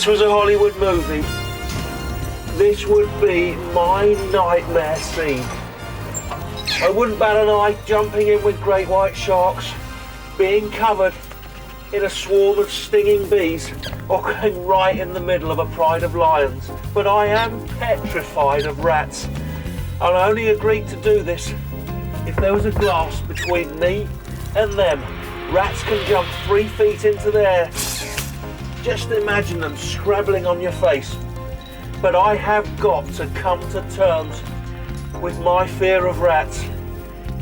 this was a Hollywood movie, this would be my nightmare scene. I wouldn't bat an eye jumping in with great white sharks, being covered in a swarm of stinging bees, or going right in the middle of a pride of lions. But I am petrified of rats. I'll only agree to do this if there was a glass between me and them. Rats can jump 3 feet into the air. Just imagine them scrabbling on your face. But I have got to come to terms with my fear of rats.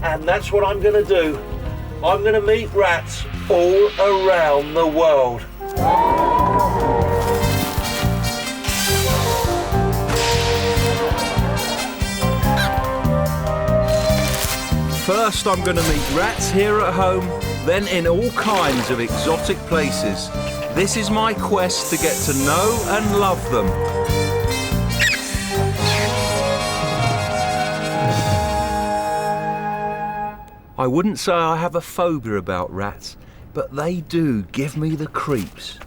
And that's what I'm going to do. I'm going to meet rats all around the world. First, I'm going to meet rats here at home, then in all kinds of exotic places. This is my quest to get to know and love them. I wouldn't say I have a phobia about rats, but they do give me the creeps.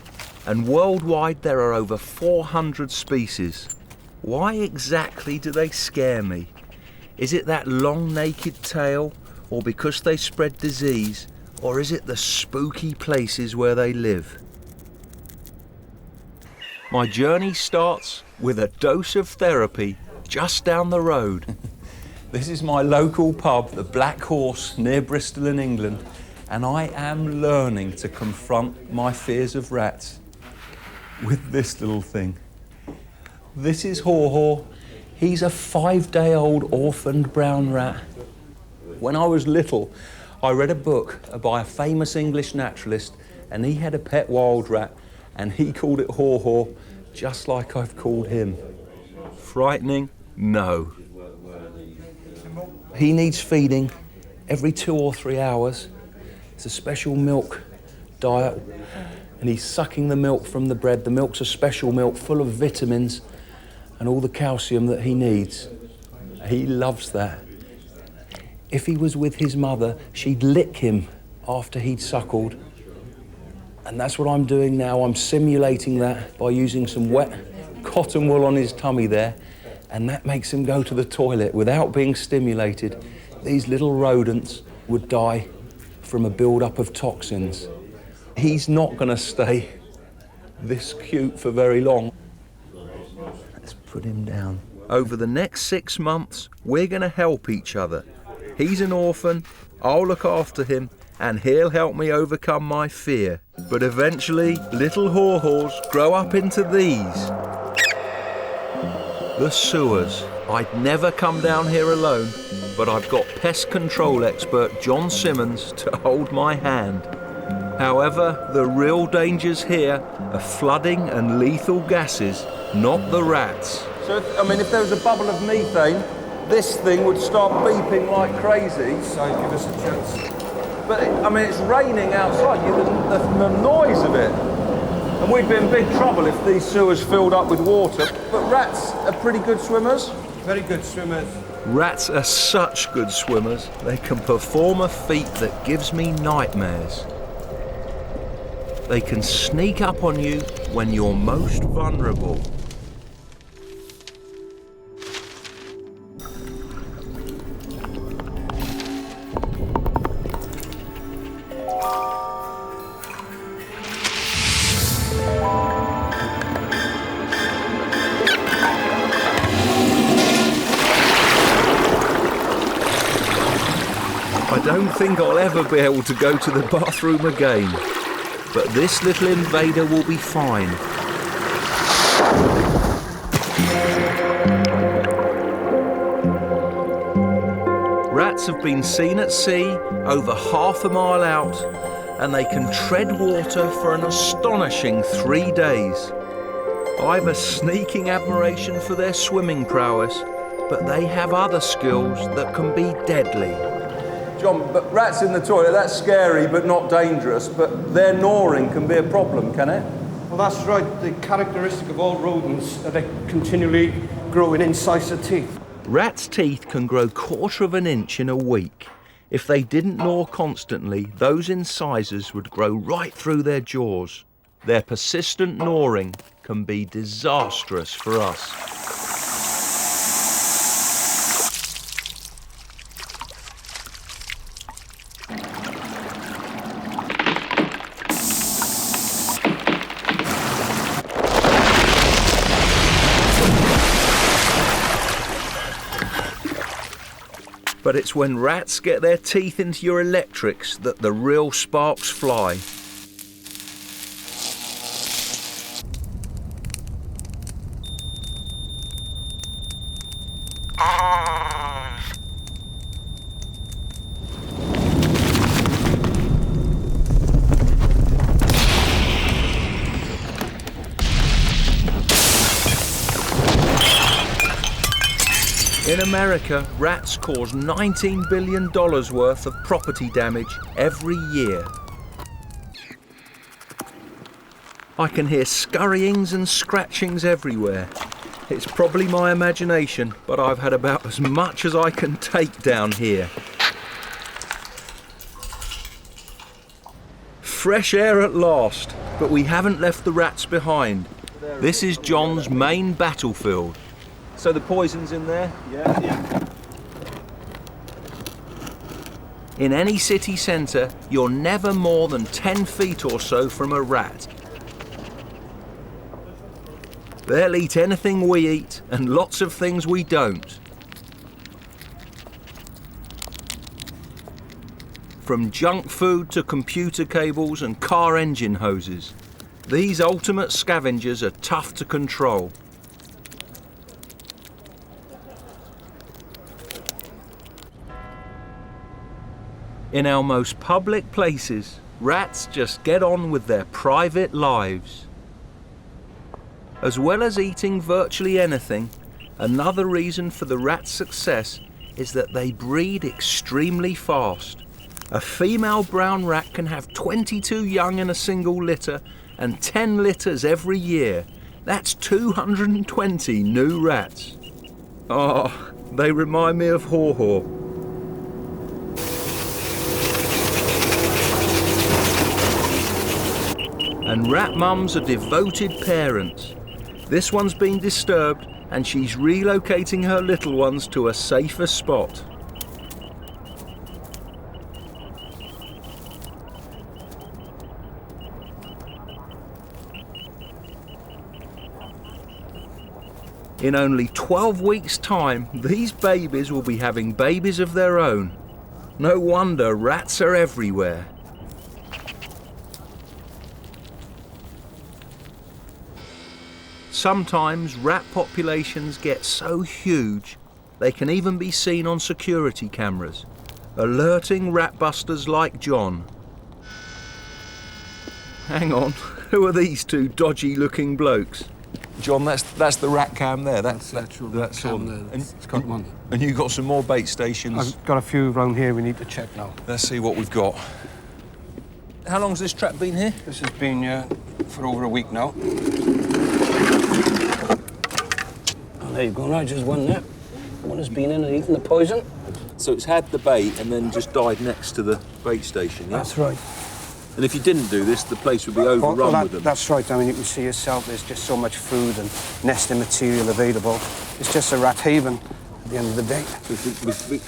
And worldwide there are over 400 species. Why exactly do they scare me? Is it that long naked tail, or because they spread disease, or is it the spooky places where they live? My journey starts with a dose of therapy just down the road. This is my local pub, the Black Horse, near Bristol in England, and I am learning to confront my fears of rats with this little thing. This is Haw Haw. He's a 5-day-old orphaned brown rat. When I was little, I read a book by a famous English naturalist, and he had a pet wild rat, and he called it Haw Haw, just like I've called him. Frightening? No. He needs feeding every 2 or 3 hours. It's a special milk diet, and he's sucking the milk from the bread. The milk's a special milk full of vitamins and all the calcium that he needs. He loves that. If he was with his mother, she'd lick him after he'd suckled. And that's what I'm doing now. I'm simulating that by using some wet cotton wool on his tummy there, and that makes him go to the toilet without being stimulated. These little rodents would die from a build-up of toxins. He's not going to stay this cute for very long. Let's put him down. Over the next 6 months, we're going to help each other. He's an orphan, I'll look after him, and he'll help me overcome my fear. But eventually, little Haw Haws grow up into these. The sewers. I'd never come down here alone, but I've got pest control expert John Simmons to hold my hand. However, the real dangers here are flooding and lethal gases, not the rats. So, if there was a bubble of methane, this thing would start beeping like crazy. So give us a chance. But, it's raining outside. The noise of it. And we'd be in big trouble if these sewers filled up with water. But rats are pretty good swimmers. Very good swimmers. Rats are such good swimmers, they can perform a feat that gives me nightmares. They can sneak up on you when you're most vulnerable. I don't think I'll ever be able to go to the bathroom again, but this little invader will be fine. Rats have been seen at sea over half a mile out, and they can tread water for an astonishing 3 days. I've a sneaking admiration for their swimming prowess, but they have other skills that can be deadly. John, but rats in the toilet, that's scary but not dangerous, but their gnawing can be a problem, can it? Well, that's right. The characteristic of all rodents are they continually growing incisive teeth. Rats' teeth can grow 1/4 of an inch in a week. If they didn't gnaw constantly, those incisors would grow right through their jaws. Their persistent gnawing can be disastrous for us. But it's when rats get their teeth into your electrics that the real sparks fly. In America, rats cause $19 billion worth of property damage every year. I can hear scurryings and scratchings everywhere. It's probably my imagination, but I've had about as much as I can take down here. Fresh air at last, but we haven't left the rats behind. This is John's main battlefield. So the poison's in there? Yeah. In any city centre, you're never more than 10 feet or so from a rat. They'll eat anything we eat and lots of things we don't. From junk food to computer cables and car engine hoses, these ultimate scavengers are tough to control. In our most public places, rats just get on with their private lives. As well as eating virtually anything, another reason for the rat's success is that they breed extremely fast. A female brown rat can have 22 young in a single litter and 10 litters every year. That's 220 new rats. Oh, they remind me of Haw-Haw. And rat mums are devoted parents. This one's been disturbed and she's relocating her little ones to a safer spot. In only 12 weeks' time, these babies will be having babies of their own. No wonder rats are everywhere. Sometimes rat populations get so huge they can even be seen on security cameras, alerting rat busters like John. Hang on, who are these two dodgy looking blokes? John, that's the rat cam there. That's cam there. It's got one. And you've got some more bait stations. I've got a few around here we need to check now. Let's see what we've got. How long's this trap been here? This has been here for over a week now. Oh, there you go, Nigel's one there. One has been in and eaten the poison. So it's had the bait and then just died next to the bait station, yeah? That's right. And if you didn't do this, the place would be overrun with them. That's right. I mean, you can see yourself, there's just so much food and nesting material available. It's just a rat haven at the end of the day.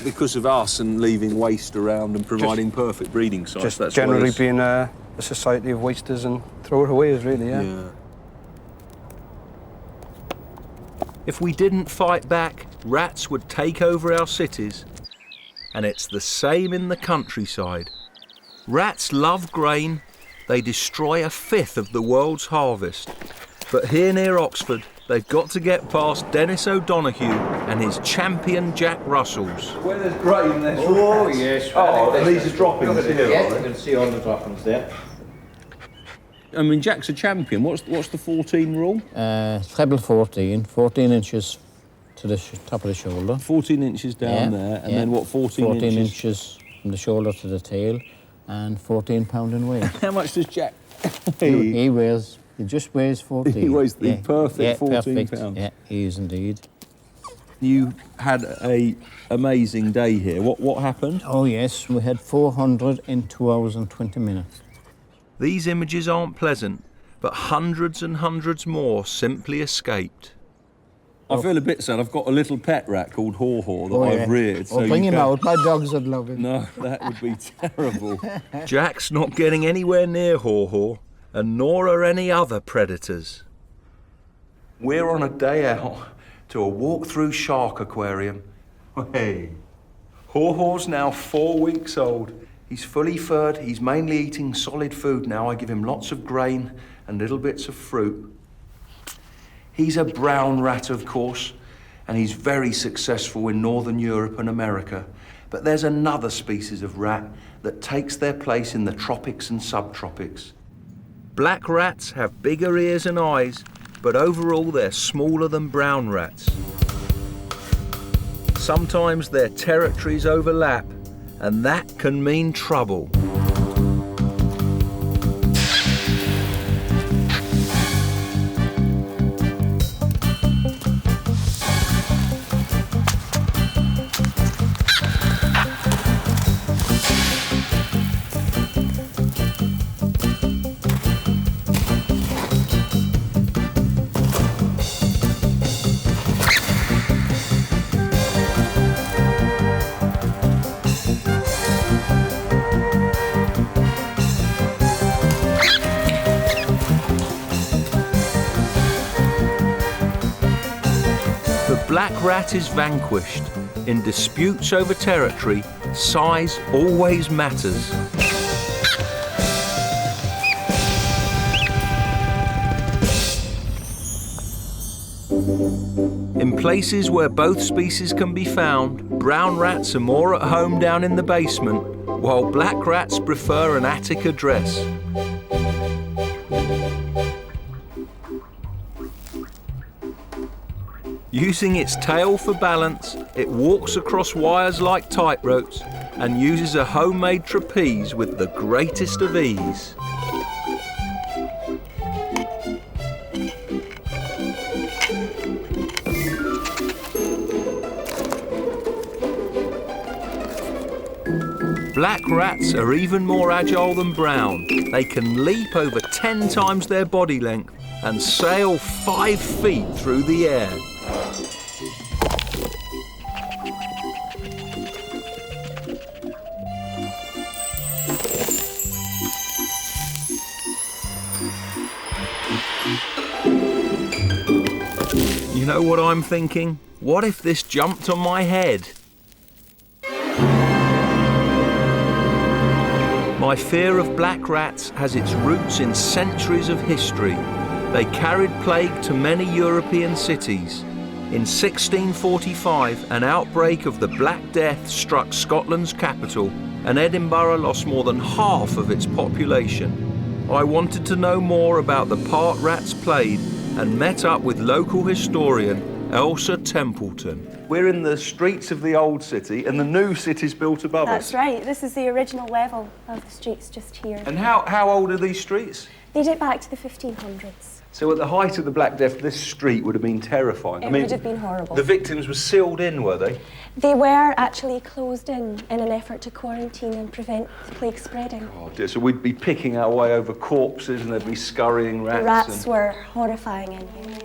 Because of us and leaving waste around and providing perfect breeding sites. Just that's generally being a society of wasters and throwaways, really, yeah. If we didn't fight back, rats would take over our cities. And it's the same in the countryside. Rats love grain. They destroy a fifth of the world's harvest. But here near Oxford, they've got to get past Dennis O'Donoghue and his champion Jack Russells. Where there's grain, there's rats. Yes. Oh, these are droppings here. Yes, you can see all the droppings there. I mean, Jack's a champion. What's the 14 rule? Treble 14, 14 inches to the top of the shoulder. 14 inches down there, and then what, 14 inches from the shoulder to the tail, and 14 pound in weight. How much does Jack? He just weighs 14. He weighs the perfect 14 pounds. Yeah, he is indeed. You had a amazing day here. What happened? Oh yes, we had 400 in 2 hours and 20 minutes. These images aren't pleasant, but hundreds and hundreds more simply escaped. I feel a bit sad. I've got a little pet rat called Haw-Haw that I've reared. Oh, bring him out. My dogs would love him. No, that would be terrible. Jack's not getting anywhere near Haw-Haw, and nor are any other predators. We're on a day out to a walk-through shark aquarium. Hey, Haw-Haw's now 4 weeks old. He's fully furred. He's mainly eating solid food now. I give him lots of grain and little bits of fruit. He's a brown rat, of course, and he's very successful in Northern Europe and America. But there's another species of rat that takes their place in the tropics and subtropics. Black rats have bigger ears and eyes, but overall they're smaller than brown rats. Sometimes their territories overlap, and that can mean trouble. Black rat is vanquished. In disputes over territory, size always matters. In places where both species can be found, brown rats are more at home down in the basement, while black rats prefer an attic address. Using its tail for balance, it walks across wires like tightropes and uses a homemade trapeze with the greatest of ease. Black rats are even more agile than brown. They can leap over 10 times their body length and sail 5 feet through the air. You know what I'm thinking? What if this jumped on my head? My fear of black rats has its roots in centuries of history. They carried plague to many European cities. In 1645, an outbreak of the Black Death struck Scotland's capital, and Edinburgh lost more than half of its population. I wanted to know more about the part rats played and met up with local historian Elsa Templeton. We're in the streets of the old city, and the new city's built above us. That's right. This is the original level of the streets just here. And how old are these streets? They date back to the 1500s. So at the height of the Black Death, this street would have been terrifying. It would have been horrible. The victims were sealed in, were they? They were actually closed in an effort to quarantine and prevent the plague spreading. Oh dear, so we'd be picking our way over corpses and there'd be scurrying rats. The rats were horrifying in here.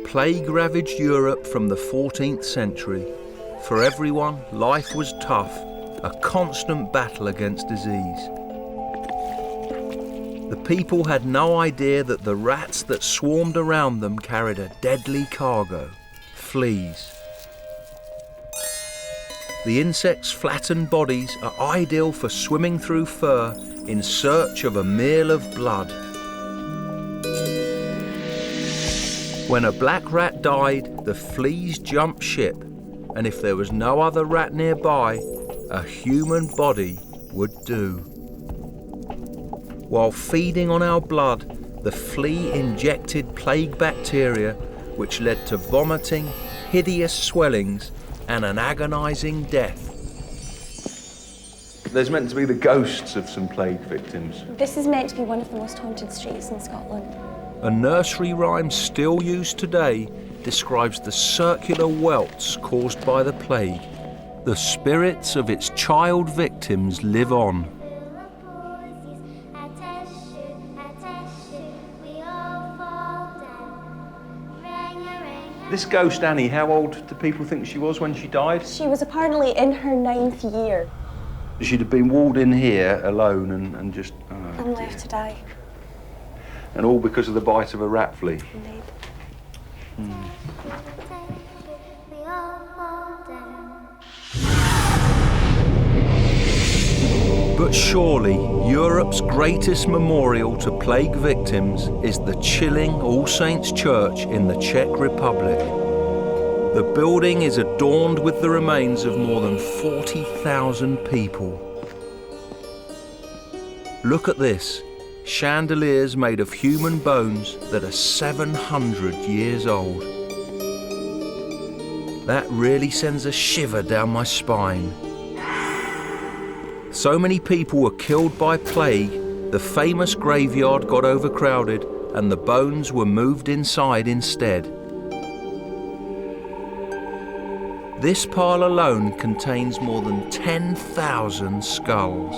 Plague ravaged Europe from the 14th century. For everyone, life was tough, a constant battle against disease. The people had no idea that the rats that swarmed around them carried a deadly cargo, fleas. The insects' flattened bodies are ideal for swimming through fur in search of a meal of blood. When a black rat died, the fleas jumped ship, and if there was no other rat nearby, a human body would do. While feeding on our blood, the flea injected plague bacteria, which led to vomiting, hideous swellings, and an agonising death. There's meant to be the ghosts of some plague victims. This is meant to be one of the most haunted streets in Scotland. A nursery rhyme still used today describes the circular welts caused by the plague. The spirits of its child victims live on. This ghost Annie, how old do people think she was when she died? She was apparently in her 9th year. She'd have been walled in here alone and just... And left to die. And all because of the bite of a rat flea. Indeed. But surely Europe's greatest memorial to plague victims is the chilling All Saints Church in the Czech Republic. The building is adorned with the remains of more than 40,000 people. Look at this, chandeliers made of human bones that are 700 years old. That really sends a shiver down my spine. So many people were killed by plague, the famous graveyard got overcrowded and the bones were moved inside instead. This pile alone contains more than 10,000 skulls.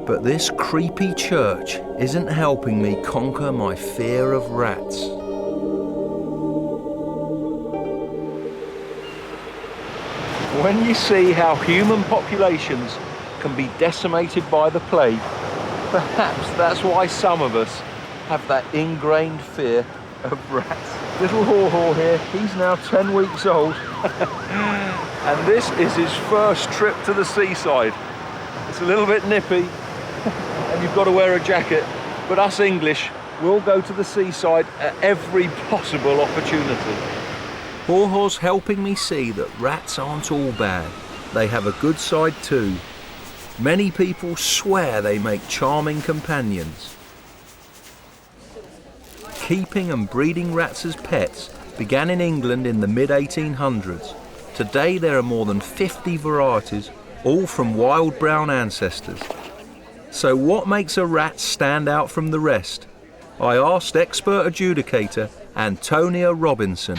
But this creepy church isn't helping me conquer my fear of rats. When you see how human populations can be decimated by the plague, perhaps that's why some of us have that ingrained fear of rats. Little Haw-Haw here, he's now 10 weeks old. And this is his first trip to the seaside. It's a little bit nippy, and you've got to wear a jacket, but us English will go to the seaside at every possible opportunity. Haw-Haw's helping me see that rats aren't all bad. They have a good side too. Many people swear they make charming companions. Keeping and breeding rats as pets began in England in the mid-1800s. Today there are more than 50 varieties, all from wild brown ancestors. So what makes a rat stand out from the rest? I asked expert adjudicator Antonia Robinson.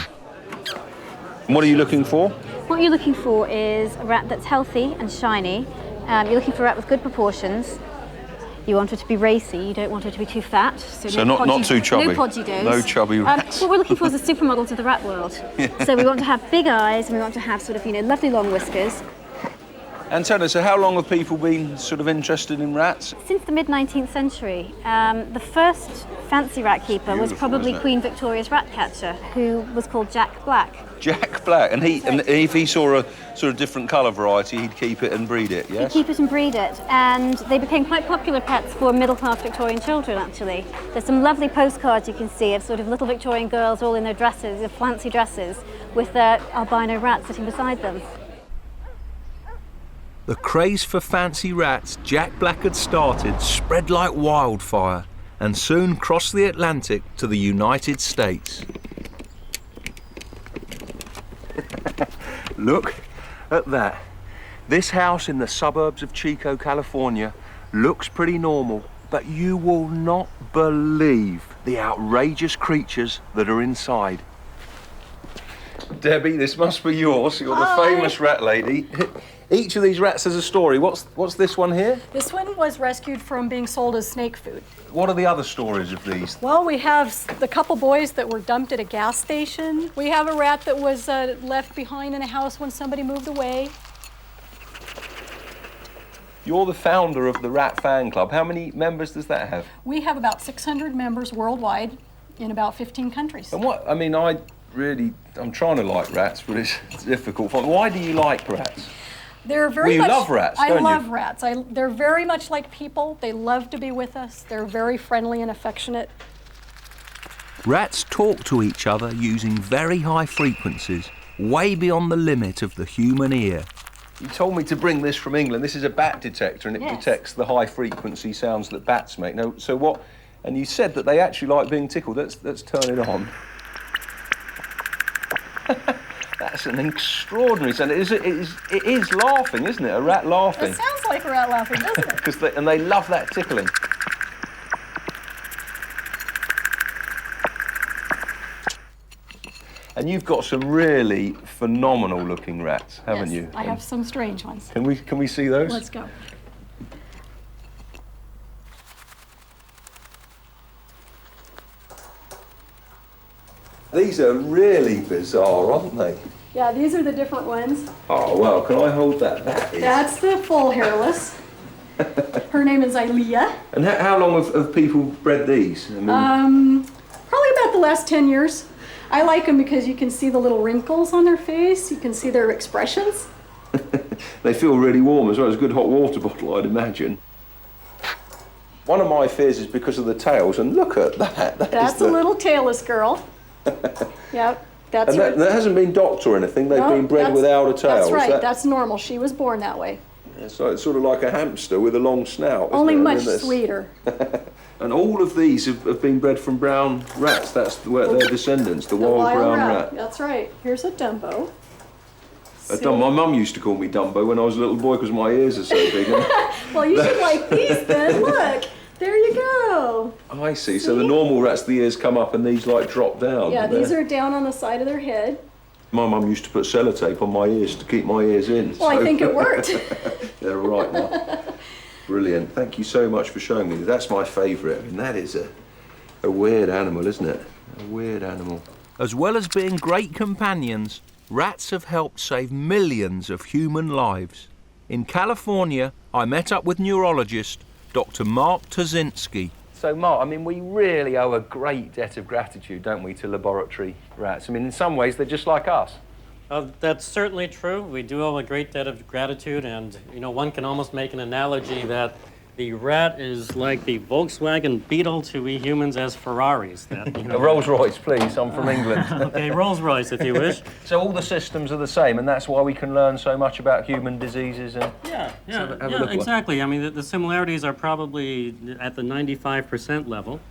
What are you looking for? What you're looking for is a rat that's healthy and shiny. You're looking for a rat with good proportions. You want her to be racy, you don't want her to be too fat. So not too chubby? No podgy dos. No chubby rats. What we're looking for is a supermodel to the rat world. So we want to have big eyes and we want to have sort of, lovely long whiskers. Antonia, so how long have people been sort of interested in rats? Since the mid-19th century. The first fancy rat keeper was probably Queen Victoria's rat catcher, who was called Jack Black. Jack Black, and if he saw a sort of different colour variety, he'd keep it and breed it, yes? He'd keep it and breed it, and they became quite popular pets for middle-class Victorian children, actually. There's some lovely postcards you can see of sort of little Victorian girls all in their dresses, their fancy dresses, with their albino rat sitting beside them. The craze for fancy rats Jack Black had started spread like wildfire and soon crossed the Atlantic to the United States. Look at that. This house in the suburbs of Chico, California looks pretty normal, but you will not believe the outrageous creatures that are inside. Debbie, this must be yours. You're the famous rat lady. Each of these rats has a story. What's this one here? This one was rescued from being sold as snake food. What are the other stories of these? Well, we have the couple boys that were dumped at a gas station. We have a rat that was left behind in a house when somebody moved away. You're the founder of the Rat Fan Club. How many members does that have? We have about 600 members worldwide in about 15 countries. And I'm trying to like rats, but it's difficult. Why do you like rats? They're very much... you love rats, don't you? I love rats. They're very much like people. They love to be with us. They're very friendly and affectionate. Rats talk to each other using very high frequencies, way beyond the limit of the human ear. You told me to bring this from England. This is a bat detector, and it detects the high frequency sounds that bats make. Now, so what? And you said that they actually like being tickled. Let's turn it on. That's an extraordinary sound. It is laughing, isn't it? A rat laughing. It sounds like a rat laughing, doesn't it? And they love that tickling. And you've got some really phenomenal looking rats, haven't you? I have some strange ones. Can we see those? Let's go. These are really bizarre, aren't they? Yeah, these are the different ones. Oh, well, can I hold that? That is... That's the full hairless. Her name is Ilea. And how long have people bred these? I mean... Probably about the last 10 years. I like them because you can see the little wrinkles on their face. You can see their expressions. They feel really warm as well. It's a good hot water bottle, I'd imagine. One of my fears is because of the tails, and look at that. That's a little tailless girl. Yep. That hasn't been docked or anything. They've been bred without a tail. That's right. That's normal. She was born that way. It's sort of like a hamster with a long snout. Only much sweeter. And all of these have been bred from brown rats. That's their descendants, the wild brown rat. That's right. Here's a Dumbo. My mum used to call me Dumbo when I was a little boy because my ears are so big. Well, you should like these then. Look, there you go. Oh, I see. So the normal rats, the ears come up and these like drop down. Yeah, these are down on the side of their head. My mum used to put sellotape on my ears to keep my ears in. Well, I think it worked. They're all right now. Brilliant. Thank you so much for showing me. That's my favourite. I mean, that is a weird animal, isn't it? A weird animal. As well as being great companions, rats have helped save millions of human lives. In California, I met up with neurologist Dr. Mark Tazinski. So, Mark, I mean, we really owe a great debt of gratitude, don't we, to laboratory rats? I mean, in some ways, they're just like us. That's certainly true. We do owe a great debt of gratitude, and, you know, one can almost make an analogy that the rat is like the Volkswagen Beetle to we humans as Ferraris. That, you know, a Rolls-Royce, please. I'm from England. Okay, Rolls-Royce, if you wish. So all the systems are the same, and that's why we can learn so much about human diseases. And yeah, exactly. I mean, the similarities are probably at the 95% level.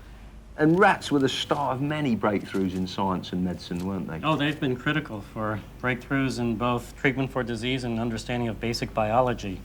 And rats were the start of many breakthroughs in science and medicine, weren't they? Oh, they've been critical for breakthroughs in both treatment for disease and understanding of basic biology.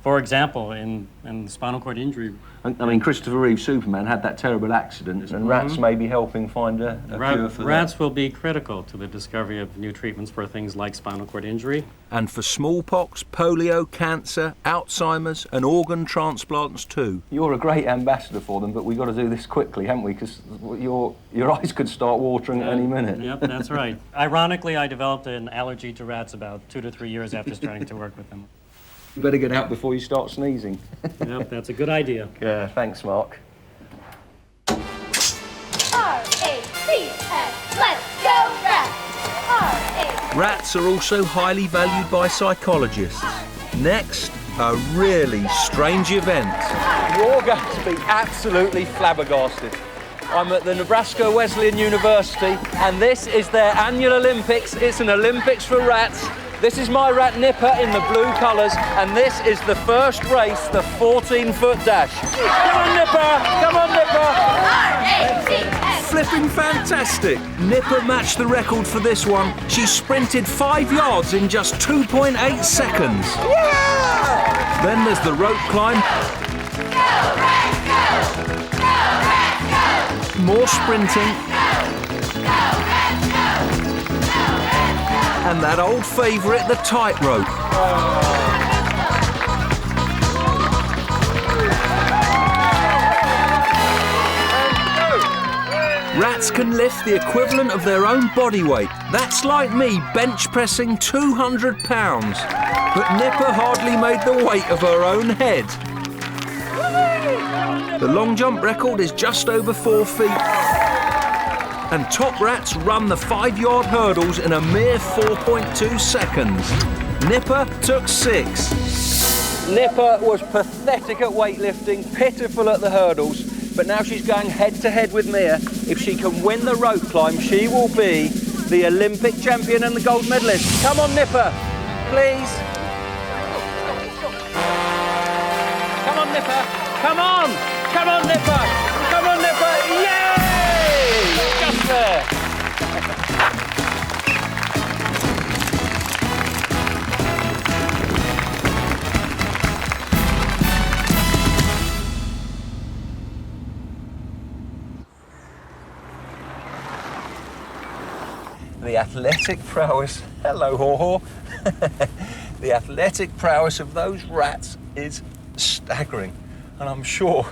For example, in spinal cord injury. I mean, Christopher Reeve, Superman, had that terrible accident, and rats may be helping find a cure for that. Rats will be critical to the discovery of new treatments for things like spinal cord injury. And for smallpox, polio, cancer, Alzheimer's, and organ transplants too. You're a great ambassador for them, but we've got to do this quickly, haven't we? Because your eyes could start watering at any minute. Yep, that's right. Ironically, I developed an allergy to rats about 2 to 3 years after starting to work with them. You better get out before you start sneezing. Yep, that's a good idea. Yeah, thanks, Mark. R-A-C-S, let's go rats! Rats are also highly valued by psychologists. Next, a really strange event. You're going to be absolutely flabbergasted. I'm at the Nebraska Wesleyan University, and this is their annual Olympics. It's an Olympics for rats. This is my rat Nipper in the blue colours, and this is the first race, the 14-foot dash. Come on, Nipper! Come on, Nipper! Flipping fantastic! Nipper matched the record for this one. She sprinted 5 yards in just 2.8 seconds. Yeah! Then there's the rope climb. Go, rats, go! Go, rats, go! More sprinting. Go, rats, go! And that old favourite, the tightrope. Rats can lift the equivalent of their own body weight. That's like me bench pressing 200 pounds. But Nipper hardly made the weight of her own head. The long jump record is just over 4 feet. And top rats run the 5-yard hurdles in a mere 4.2 seconds. Nipper took 6. Nipper was pathetic at weightlifting, pitiful at the hurdles, but now she's going head-to-head with Mia. If she can win the rope climb, she will be the Olympic champion and the gold medalist. Come on, Nipper, please. Come on, Nipper. Come on. Come on, Nipper. Come on, Nipper. Yay! Just there. The athletic prowess, hello Haw-Haw, the athletic prowess of those rats is staggering, and I'm sure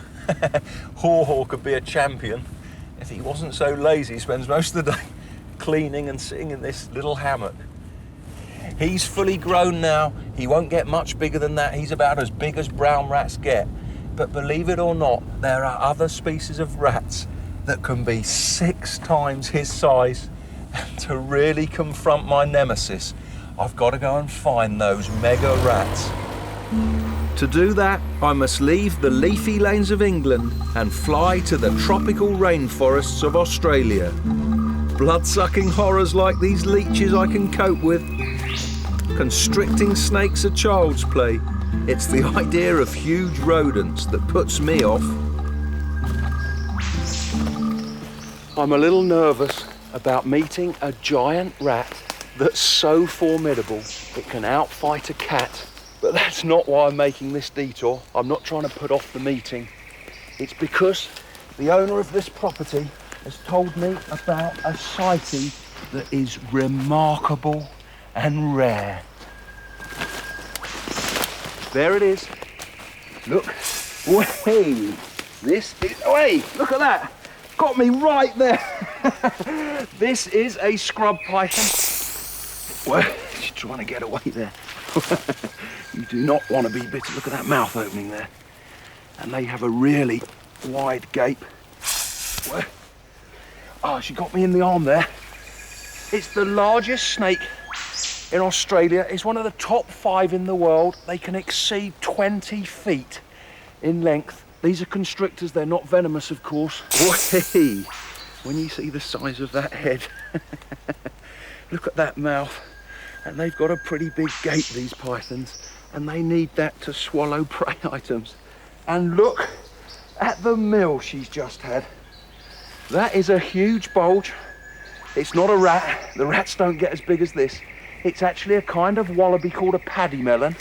Haw-Haw could be a champion If he wasn't so lazy, he spends most of the day cleaning and sitting in this little hammock. He's fully grown now. He won't get much bigger than that. He's about as big as brown rats get. But believe it or not, there are other species of rats that can be 6 times his size. And to really confront my nemesis, I've got to go and find those mega rats. To do that, I must leave the leafy lanes of England and fly to the tropical rainforests of Australia. Blood-sucking horrors like these leeches I can cope with. Constricting snakes are child's play. It's the idea of huge rodents that puts me off. I'm a little nervous about meeting a giant rat that's so formidable it can outfight a cat. But that's not why I'm making this detour. I'm not trying to put off the meeting. It's because the owner of this property has told me about a sighting that is remarkable and rare. There it is. Look. Way. This is. Hey, look at that. Got me right there. This is a scrub python. Well, she's trying to get away there. You do not want to be bitten. Look at that mouth opening there. And they have a really wide gape. Well, oh, she got me in the arm there. It's the largest snake in Australia. It's one of the top 5 in the world. They can exceed 20 feet in length. These are constrictors. They're not venomous, of course. Whee! When you see the size of that head, look at that mouth. And they've got a pretty big gape, these pythons, and they need that to swallow prey items. And look at the meal she's just had. That is a huge bulge. It's not a rat. The rats don't get as big as this. It's actually a kind of wallaby called a paddy melon.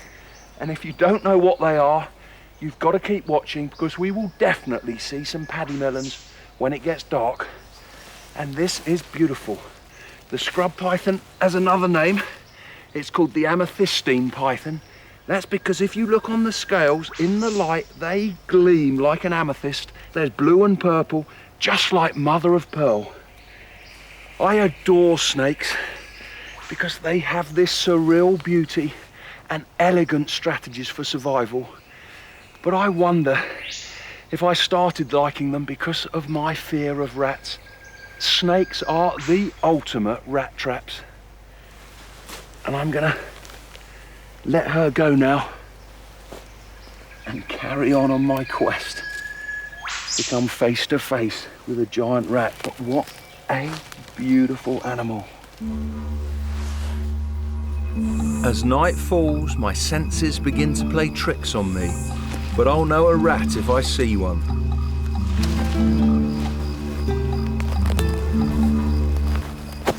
And if you don't know what they are, you've got to keep watching, because we will definitely see some paddy melons when it gets dark. And this is beautiful. The scrub python has another name. It's called the amethystine python. That's because if you look on the scales, in the light, they gleam like an amethyst. There's blue and purple, just like mother of pearl. I adore snakes because they have this surreal beauty and elegant strategies for survival. But I wonder if I started liking them because of my fear of rats. Snakes are the ultimate rat traps. And I'm gonna let her go now and carry on my quest to come face to face with a giant rat. But what a beautiful animal. As night falls, my senses begin to play tricks on me, but I'll know a rat if I see one.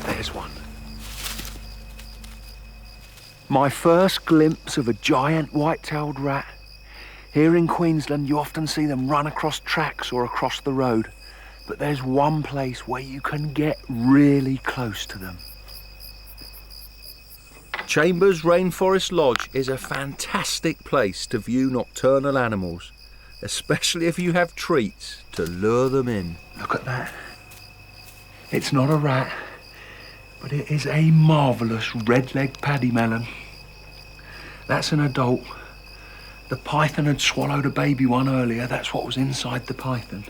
There's one. My first glimpse of a giant white-tailed rat. Here in Queensland, you often see them run across tracks or across the road, but there's one place where you can get really close to them. Chambers Rainforest Lodge is a fantastic place to view nocturnal animals, especially if you have treats to lure them in. Look at that. It's not a rat, but it is a marvellous red-legged paddy melon. That's an adult. The python had swallowed a baby one earlier. That's what was inside the python.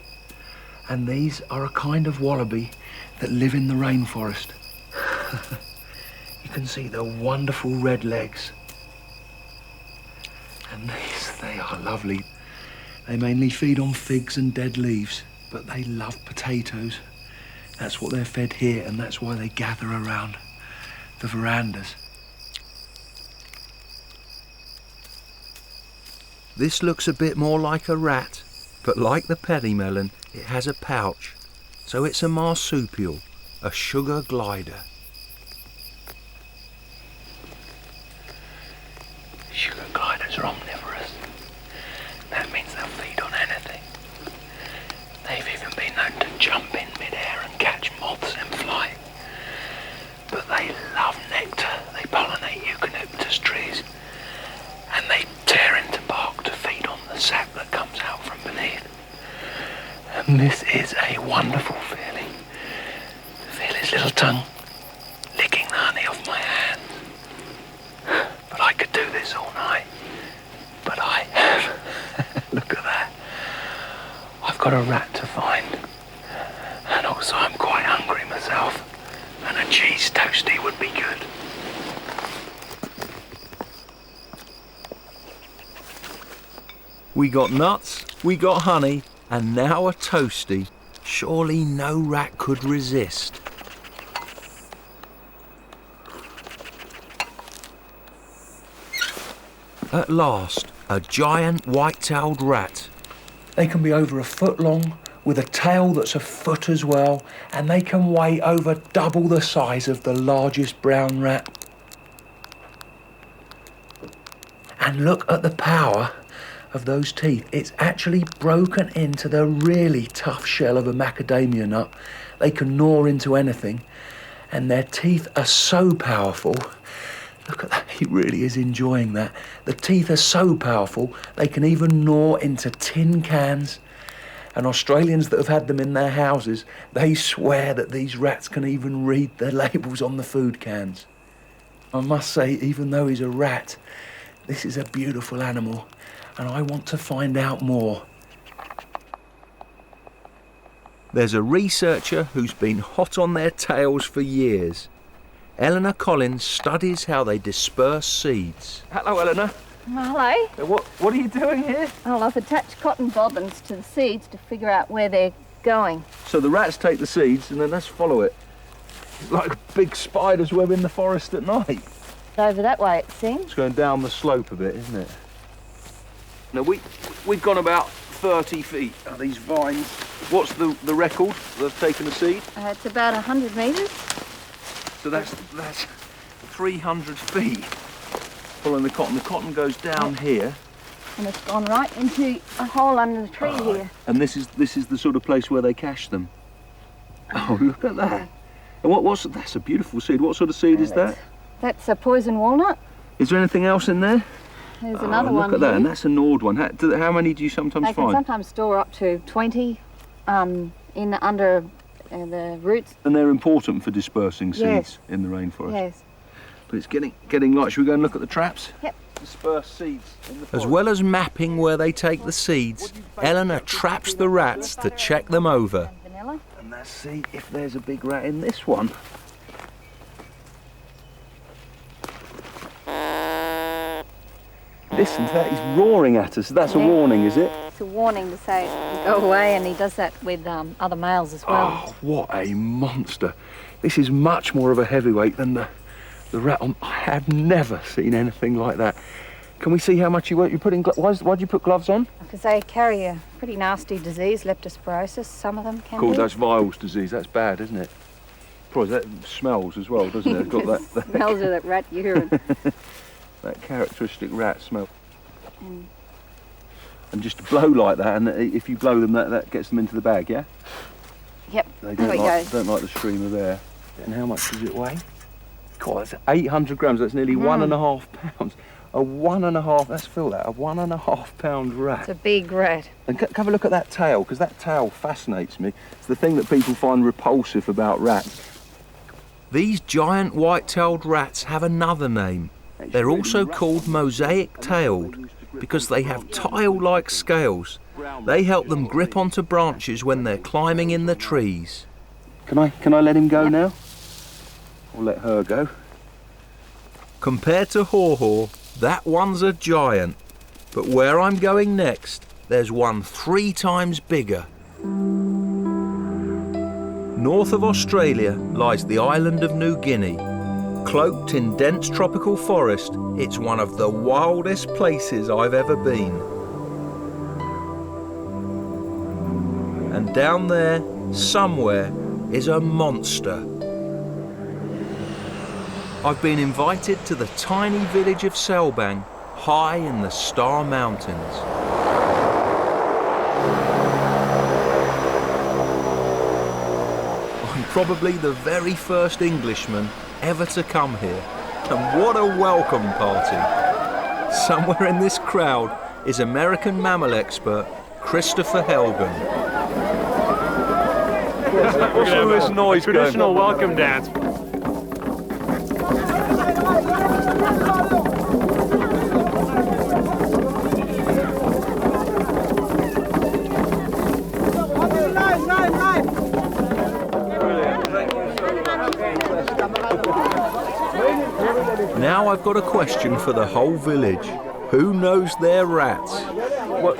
And these are a kind of wallaby that live in the rainforest. You can see the wonderful red legs. And these, they are lovely. They mainly feed on figs and dead leaves, but they love potatoes. That's what they're fed here, and that's why they gather around the verandas. This looks a bit more like a rat, but like the paddy melon, it has a pouch, so it's a marsupial, a sugar glider. Sugar gliders are omnivorous. That means they'll feed on anything. They've even been known to jump in midair and catch moths in flight. But they love nectar. They pollinate eucalyptus trees. And they tear into bark to feed on the sap that comes out from beneath. And this is a wonderful feeling. tongue licking the honey off my hand. But I could do this all night. But I have. Look at that. I've got a rat to find. And also I'm quite hungry myself. And a cheese toastie would be good. We got nuts, we got honey, and now a toastie. Surely no rat could resist. At last, a giant white-tailed rat. They can be over a foot long, with a tail that's a foot as well, and they can weigh over double the size of the largest brown rat. And look at the power of those teeth. It's actually broken into the really tough shell of a macadamia nut. They can gnaw into anything, and their teeth are so powerful. Look at that, he really is enjoying that. The teeth are so powerful, they can even gnaw into tin cans. And Australians that have had them in their houses, they swear that these rats can even read the labels on the food cans. I must say, even though he's a rat, this is a beautiful animal, and I want to find out more. There's a researcher who's been hot on their tails for years. Eleanor Collins studies how they disperse seeds. Hello, Eleanor. Hello. What are you doing here? Well, I've attached cotton bobbins to the seeds to figure out where they're going. So the rats take the seeds and then let's follow it. It's like a big spider's web in the forest at night. Over that way, it seems. It's going down the slope a bit, isn't it? Now, we've gone about 30 feet of these vines. What's the record they've taken a seed? It's about 100 metres. So that's 300 feet. Following the cotton. The cotton goes down here. And it's gone right into a hole under the tree here. And this is the sort of place where they cache them. Oh, look at that. And that's a beautiful seed. What sort of seed is that? That's a poison walnut. Is there anything else in there? There's another one. Look at that, here. and that's a gnawed one. How many do you sometimes They find? can sometimes store up to 20 under the roots. And they're important for dispersing seeds Yes. in the rainforest. Yes. But it's getting light. Should we go and look at the traps? Yep. Disperse seeds in the forest. As well as mapping where they take the seeds, Eleanor traps the rats to check them over. Vanilla. And let's see if there's a big rat in this one. Listen to that, he's roaring at us. That's a warning, is it? It's a warning to say go away, and he does that with other males as well. Oh, what a monster. This is much more of a heavyweight than the rat. I have never seen anything like that. Can we see how much you put in gloves? Why'd you put gloves on? Because they carry a pretty nasty disease, leptospirosis, some of them can Cool, be. that's Weil's disease. That's bad, isn't it? Probably that smells as well, doesn't it? It's got that Smells of that rat urine. that characteristic rat smell. And just to blow like that, and if you blow them, that gets them into the bag, yeah? Yep, They there we go. don't like the stream of air. And how much does it weigh? God, that's 800 grams. That's nearly 1.5 pounds. A 1.5, let's fill that, a 1.5 pound rat. It's a big rat. And have a look at that tail, because that tail fascinates me. It's the thing that people find repulsive about rats. These giant white-tailed rats have another name. They're also called mosaic-tailed because they have tile-like scales. They help them grip onto branches when they're climbing in the trees. Can I let him go now? Or let her go? Compared to Haw-Haw, that one's a giant. But where I'm going next, there's one 3 times bigger. North of Australia lies the island of New Guinea. Cloaked in dense tropical forest, it's one of the wildest places I've ever been. And down there, somewhere, is a monster. I've been invited to the tiny village of Selbang, high in the Star Mountains. I'm probably the very first Englishman ever to come here. And what a welcome party. Somewhere in this crowd is American mammal expert Christopher Helgen. What's all this noise going on? Traditional welcome dance. Now I've got a question for the whole village. Who knows their rats?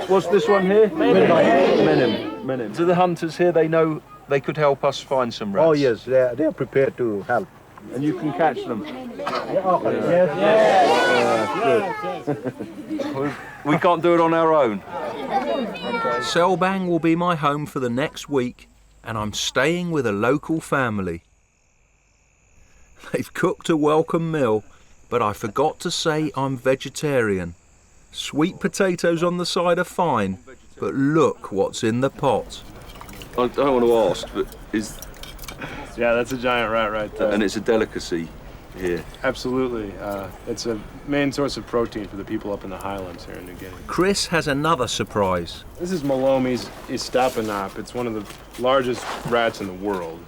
What's this one here? Menem. Do the hunters here, they know they could help us find some rats? Oh yes, they are prepared to help. And you can catch them? We can't do it on our own. Selbang will be my home for the next week, and I'm staying with a local family. They've cooked a welcome meal, but I forgot to say I'm vegetarian. Sweet potatoes on the side are fine, but look what's in the pot. I don't want to ask, but is... Yeah, that's a giant rat right there. And it's a delicacy here. Absolutely. It's a main source of protein for the people up in the highlands here in New Guinea. Chris has another surprise. This is Malomy's Istapanap. It's one of the largest rats in the world.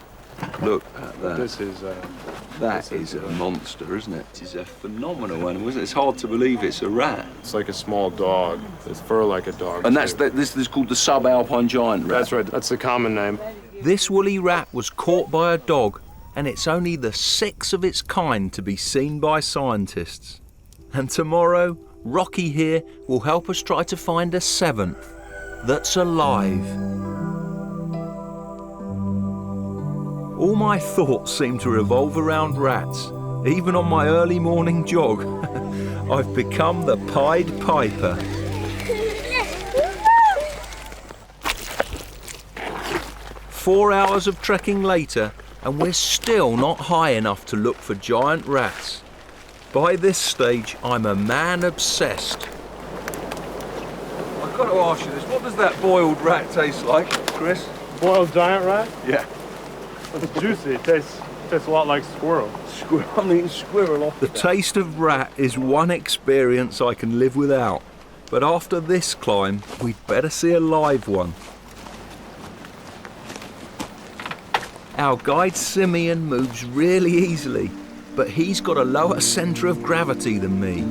Look at that. This is... That is a monster, isn't it? It's a phenomenal animal, isn't it? It's hard to believe it's a rat. It's like a small dog. It's fur like a dog. And this is called the subalpine giant rat. That's right. That's the common name. This woolly rat was caught by a dog, and it's only the sixth of its kind to be seen by scientists. And tomorrow, Rocky here will help us try to find a seventh that's alive. All my thoughts seem to revolve around rats. Even on my early morning jog, I've become the Pied Piper. Four hours of trekking later, and we're still not high enough to look for giant rats. By this stage, I'm a man obsessed. I've got to ask you this. What does that boiled rat taste like, Chris? Boiled giant rat? Yeah. It's juicy. It tastes a lot like squirrel. I'm eating squirrel off. The taste of rat is one experience I can live without. But after this climb, we'd better see a live one. Our guide Simeon moves really easily, but he's got a lower centre of gravity than me.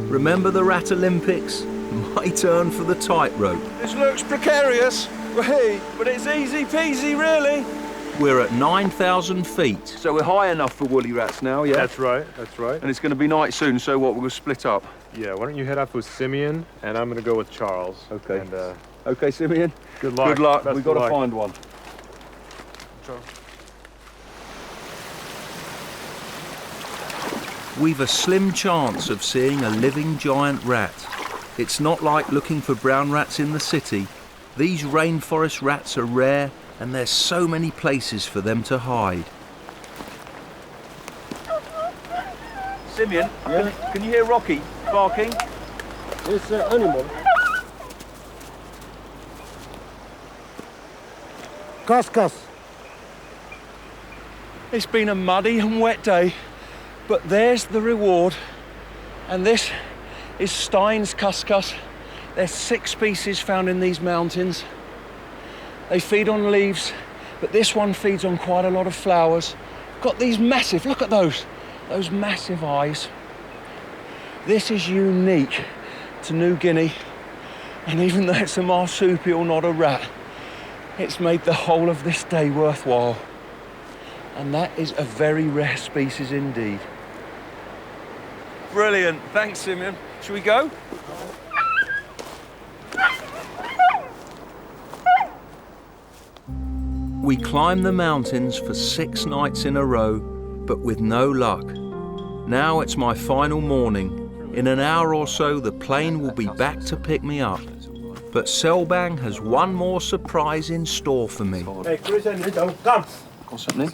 Remember the Rat Olympics? My turn for the tightrope. This looks precarious, but it's easy peasy, really. We're at 9,000 feet. So we're high enough for woolly rats now, yeah? That's right, that's right. And it's going to be night soon, so what, we're going to split up? Yeah, why don't you head up with Simeon, and I'm going to go with Charles. Okay. And, okay, Simeon. Good luck. Good luck. Best We've got of to luck. find one. Charles. We've a slim chance of seeing a living giant rat. It's not like looking for brown rats in the city. These rainforest rats are rare, and there's so many places for them to hide. Simeon, can you hear Rocky barking? It's an animal. Cuscus. It's been a muddy and wet day, but there's the reward. And this is Stein's cuscus. There's 6 species found in these mountains. They feed on leaves, but this one feeds on quite a lot of flowers. Got these massive, look at those massive eyes. This is unique to New Guinea, and even though it's a marsupial, not a rat, it's made the whole of this day worthwhile. And that is a very rare species indeed. Brilliant, thanks Simeon. Shall we go? We climbed the mountains for 6 nights in a row, but with no luck. Now it's my final morning. In an hour or so, the plane will be back to pick me up. But Selbang has one more surprise in store for me. Hey, Chris and Nigel, come. Got something?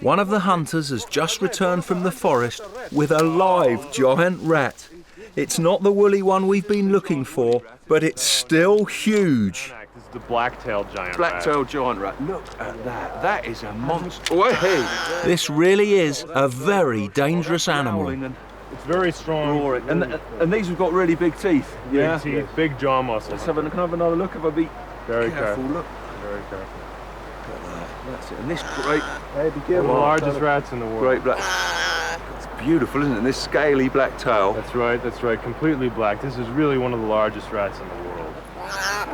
One of the hunters has just returned from the forest with a live giant rat. It's not the woolly one we've been looking for, but it's still huge. This is the black-tailed giant rat. Black-tailed giant rat. Look at that. That is a monster. Oh, hey. This really is a very dangerous animal. It's very strong. Roaring. And these have got really big teeth. Big teeth, big jaw muscles. Let's have another look. If I be very careful, look. Very careful. Look at that. That's it. And this great, the largest rats in the world. Great black. It's beautiful, isn't it? And this scaly black tail. That's right. Completely black. This is really one of the largest rats in the world.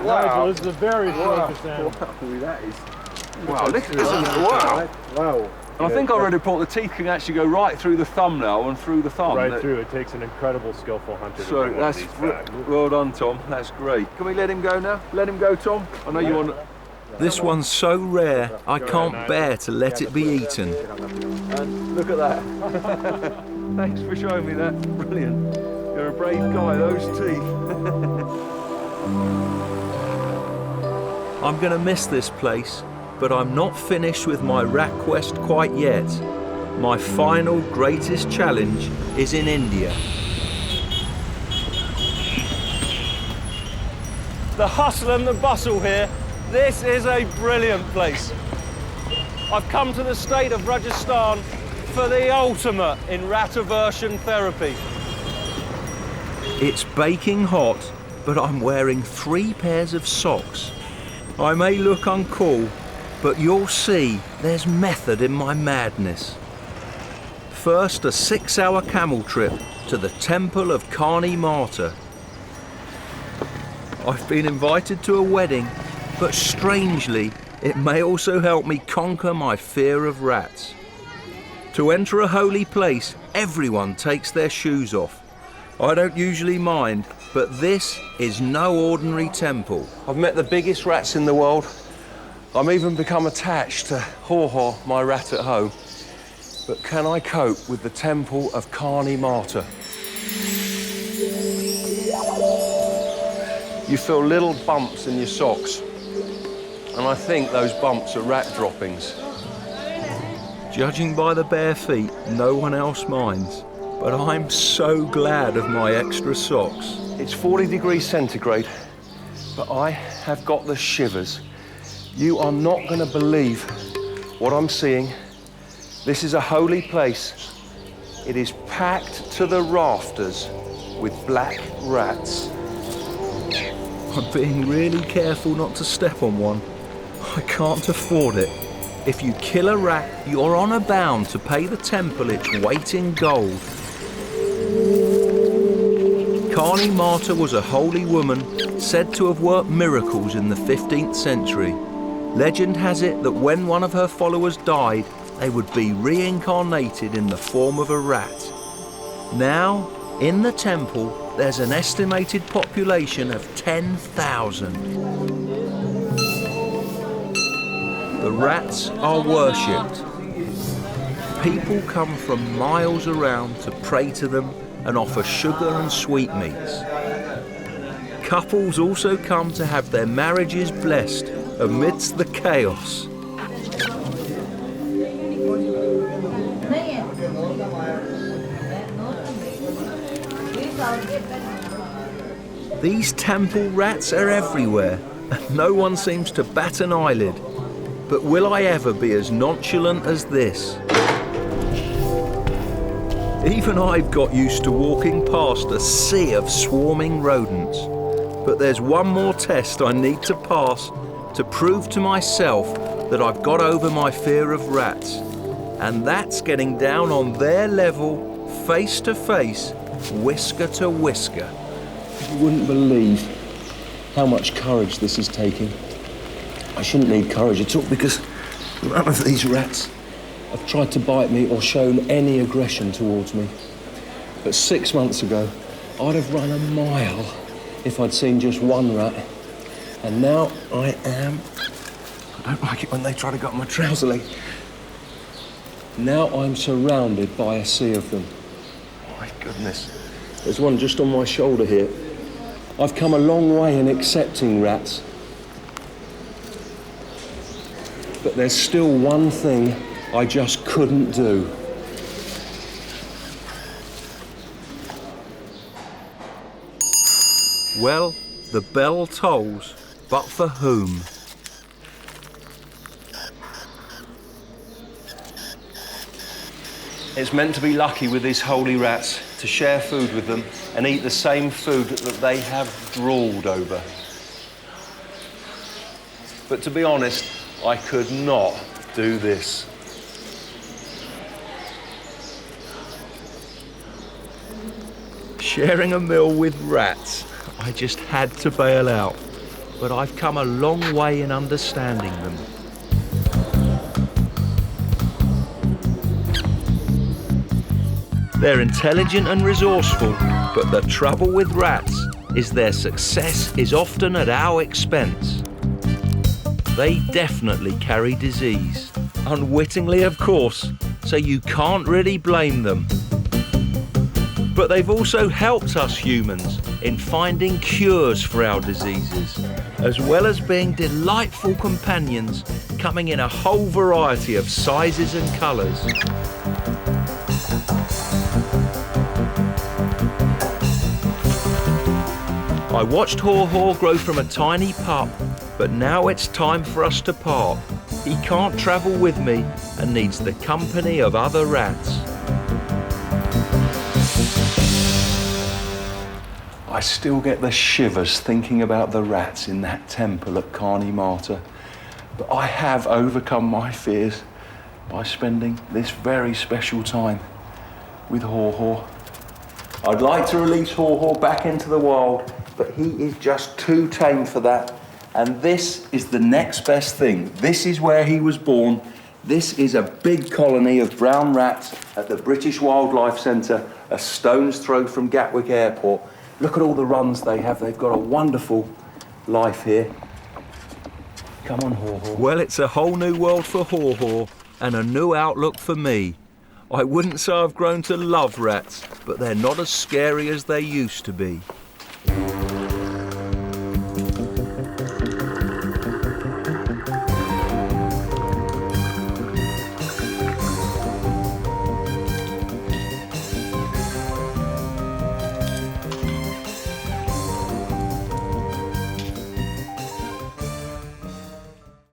Wow. Nigel, this is a very focused animal. Wow, that is. Wow, look at this. Wow. Wow. And I think I read a report the teeth can actually go right through the thumbnail and through the thumb. Right through. It takes an incredible, skillful hunter to So bring one of that's these back. well done, Tom. That's great. Can we let him go now? Let him go, Tom. I know you want. This one's so rare, I can't bear to let it be eaten. And look at that. Thanks for showing me that. Brilliant. You're a brave guy. Those teeth. I'm going to miss this place, but I'm not finished with my rat quest quite yet. My final greatest challenge is in India. The hustle and the bustle here. This is a brilliant place. I've come to the state of Rajasthan for the ultimate in rat aversion therapy. It's baking hot, but I'm wearing 3 pairs of socks. I may look uncool, but you'll see there's method in my madness. First, a 6-hour camel trip to the temple of Guinea. I've been invited to a wedding, but strangely, it may also help me conquer my fear of rats. To enter a holy place, everyone takes their shoes off. I don't usually mind, but this is no ordinary temple. I've met the biggest rats in the world. I'm even become attached to Haw-Haw, my rat at home. But can I cope with the temple of Guinea? You feel little bumps in your socks. And I think those bumps are rat droppings. Judging by the bare feet, no one else minds. But I'm so glad of my extra socks. It's 40 degrees centigrade, but I have got the shivers. You are not going to believe what I'm seeing. This is a holy place. It is packed to the rafters with black rats. I'm being really careful not to step on one. I can't afford it. If you kill a rat, you're on a bound to pay the temple its weight in gold. Guinea was a holy woman said to have worked miracles in the 15th century. Legend has it that when one of her followers died, they would be reincarnated in the form of a rat. Now, in the temple, there's an estimated population of 10,000. The rats are worshipped. People come from miles around to pray to them and offer sugar and sweetmeats. Couples also come to have their marriages blessed amidst the chaos. These temple rats are everywhere, and no one seems to bat an eyelid. But will I ever be as nonchalant as this? Even I've got used to walking past a sea of swarming rodents. But there's one more test I need to pass to prove to myself that I've got over my fear of rats. And that's getting down on their level, face to face, whisker to whisker. You wouldn't believe how much courage this is taking. I shouldn't need courage at all because none of these rats have tried to bite me or shown any aggression towards me. But 6 months ago, I'd have run a mile if I'd seen just one rat. And now I am... I don't like it when they try to get on my trouser leg. Now I'm surrounded by a sea of them. My goodness. There's one just on my shoulder here. I've come a long way in accepting rats. But there's still one thing I just couldn't do. Well, the bell tolls, but for whom? It's meant to be lucky with these holy rats. to share food with them and eat the same food that they have drooled over. But to be honest, I could not do this. Sharing a meal with rats, I just had to bail out. But I've come a long way in understanding them. They're intelligent and resourceful, but the trouble with rats is their success is often at our expense. They definitely carry disease, unwittingly of course, so you can't really blame them. But they've also helped us humans in finding cures for our diseases, as well as being delightful companions, coming in a whole variety of sizes and colours. I watched Haw Haw grow from a tiny pup, but now it's time for us to part. He can't travel with me and needs the company of other rats. I still get the shivers thinking about the rats in that temple at Carney Martyr, but I have overcome my fears by spending this very special time with Haw Haw. I'd like to release Haw Haw back into the wild, but he is just too tame for that. And this is the next best thing. This is where he was born. This is a big colony of brown rats at the British Wildlife Centre, a stone's throw from Gatwick Airport. Look at all the runs they have. They've got a wonderful life here. Come on, Haw Haw. Well, it's a whole new world for Haw Haw and a new outlook for me. I wouldn't say I've grown to love rats, but they're not as scary as they used to be.